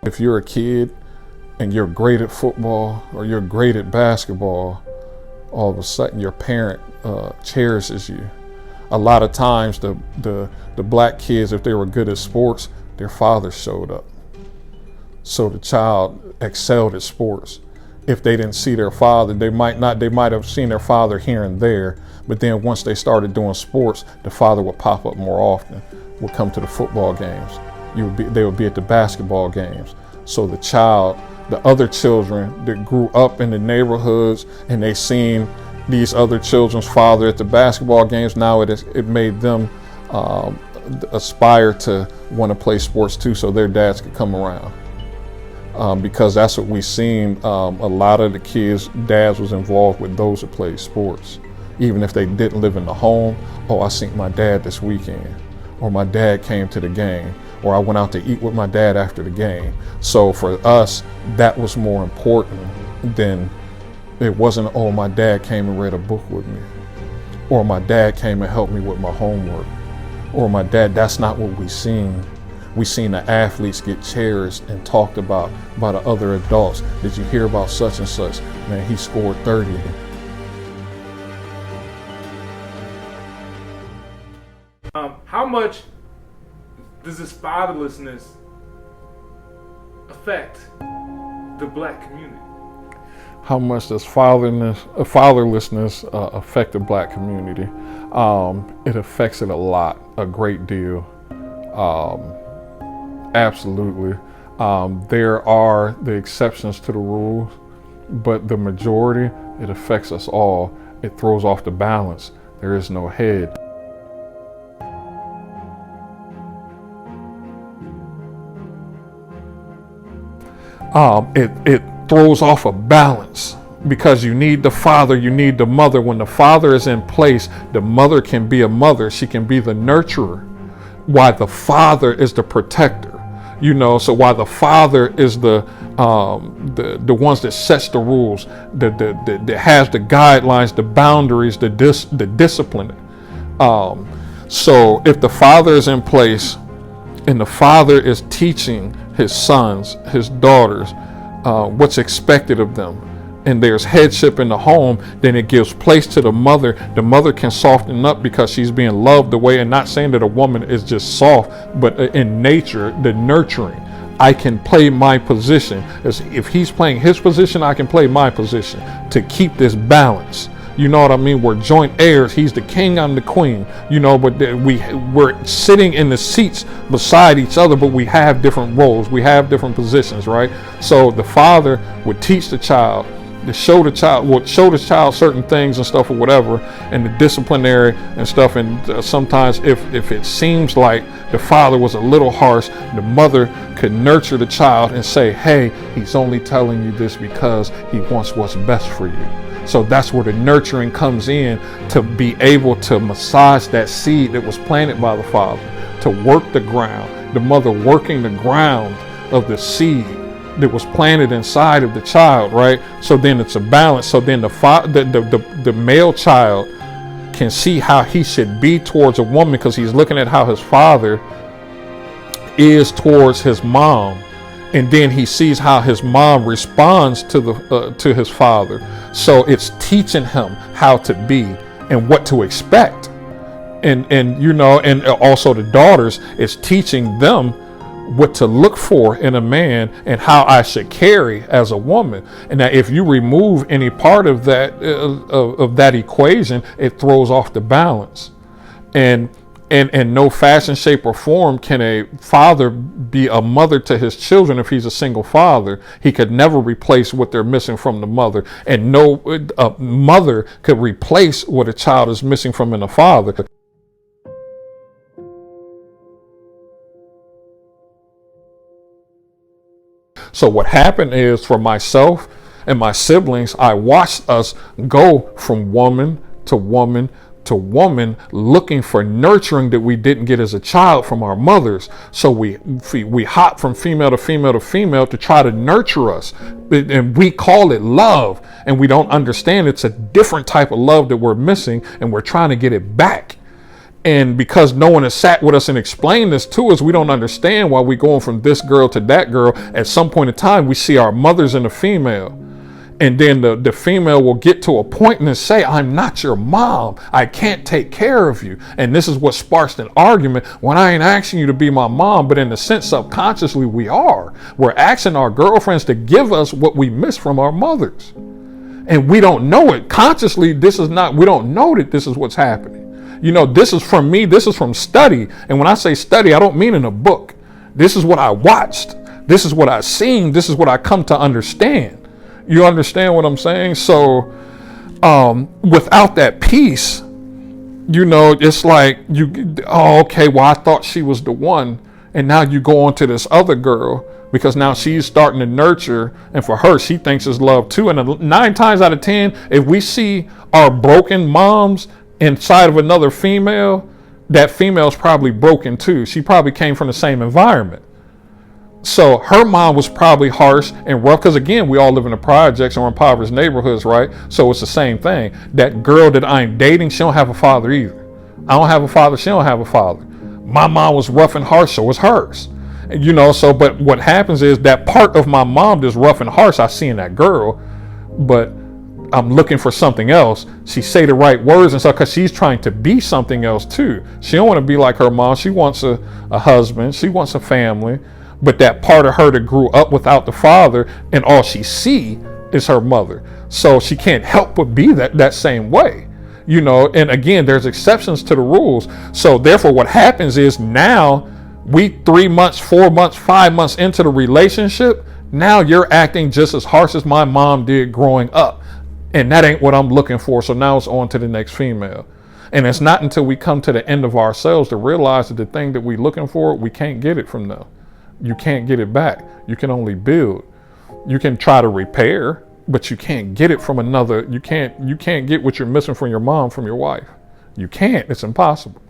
if you're a kid and you're great at football or you're great at basketball, all of a sudden your parent cherishes you. A lot of times the black kids, if they were good at sports, their father showed up. So the child excelled at sports. If they didn't see their father, they might have seen their father here and there, but then once they started doing sports, the father would pop up more often, would come to the football games. They would be at the basketball games. So the other children that grew up in the neighborhoods and they seen these other children's father at the basketball games, now it made them aspire to want to play sports too, so their dads could come around. Because that's what we seen. A lot of the kids' dads was involved with those that played sports. Even if they didn't live in the home, I seen my dad this weekend, or my dad came to the game, or I went out to eat with my dad after the game. So for us, that was more important than, it wasn't, my dad came and read a book with me, or my dad came and helped me with my homework, or my dad. That's not what we seen. We seen the athletes get cherished and talked about by the other adults. Did you hear about such and such? Man, he scored 30. How much does this fatherlessness affect the black community? How much does fatherlessness affect the black community? It affects it a lot, a great deal. Absolutely. There are the exceptions to the rules, but the majority, it affects us all. It throws off the balance. There is no head. It throws off a balance, because you need the father, you need the mother. When the father is in place, the mother can be a mother. She can be the nurturer, while the father is the protector. So while the father is the ones that sets the rules, that has the guidelines, the boundaries, the discipline. So if the father is in place and the father is teaching his sons, his daughters, what's expected of them, and there's headship in the home, then it gives place to the mother. The mother can soften up because she's being loved the way, and not saying that a woman is just soft, but in nature, the nurturing. I can play my position. If he's playing his position, I can play my position to keep this balance. You know what I mean? We're joint heirs. He's the king, I'm the queen. But we're sitting in the seats beside each other, but we have different roles. We have different positions, right? So the father would teach the child, to show the child certain things and stuff or whatever, and the disciplinary and stuff. And sometimes if it seems like the father was a little harsh, the mother could nurture the child and say, hey, he's only telling you this because he wants what's best for you. So that's where the nurturing comes in, to be able to massage that seed that was planted by the father, to work the ground, the mother working the ground of the seed that was planted inside of the child, right? So then it's a balance. So then the male child can see how he should be towards a woman, because he's looking at how his father is towards his mom, and then he sees how his mom responds to his father. So it's teaching him how to be and what to expect, and also the daughters, it's teaching them what to look for in a man and how I should carry as a woman. And that if you remove any part of that equation, it throws off the balance. And in no fashion, shape, or form can a father be a mother to his children if he's a single father. He could never replace what they're missing from the mother, and no mother could replace what a child is missing from in a father. So what happened is, for myself and my siblings, I watched us go from woman to woman to woman, looking for nurturing that we didn't get as a child from our mothers. So we hop from female to female to female to try to nurture us. And we call it love, and we don't understand it's a different type of love that we're missing, and we're trying to get it back. And because no one has sat with us and explained this to us, we don't understand why we're going from this girl to that girl. At some point in time, we see our mothers in the female. And then the female will get to a point and say, I'm not your mom. I can't take care of you. And this is what sparks an argument when I ain't asking you to be my mom, but in the sense subconsciously we are. We're asking our girlfriends to give us what we miss from our mothers. And we don't know it. Consciously, we don't know that this is what's happening. You know, this is from me. This is from study. And when I say study, I don't mean in a book. This is what I watched. This is what I've seen. This is what I come to understand. You understand what I'm saying? So without that piece, you know, it's like okay, well, I thought she was the one. And now you go on to this other girl because now she's starting to nurture. And for her, she thinks it's love too. And 9 times out of 10, if we see our broken moms inside of another female, that female's probably broken too. She probably came from the same environment. So her mom was probably harsh and rough because, again, we all live in the projects or impoverished neighborhoods, right? So it's the same thing. That girl that I'm dating, she don't have a father either. I don't have a father. She don't have a father. My mom was rough and harsh, so was hers. You know, so but what happens is that part of my mom that's rough and harsh, I see in that girl, but I'm looking for something else. She say the right words and stuff because she's trying to be something else too. She don't want to be like her mom. She wants a husband. She wants a family. But that part of her that grew up without the father and all she see is her mother. So she can't help but be that same way, you know. And again, there's exceptions to the rules. So therefore what happens is now we 3 months, 4 months, 5 months into the relationship. Now you're acting just as harsh as my mom did growing up. And that ain't what I'm looking for. So now it's on to the next female. And it's not until we come to the end of ourselves to realize that the thing that we're looking for, we can't get it from them. You can't get it back. You can only build. You can try to repair, but you can't get it from another. You can't get what you're missing from your mom, from your wife. You can't. It's impossible.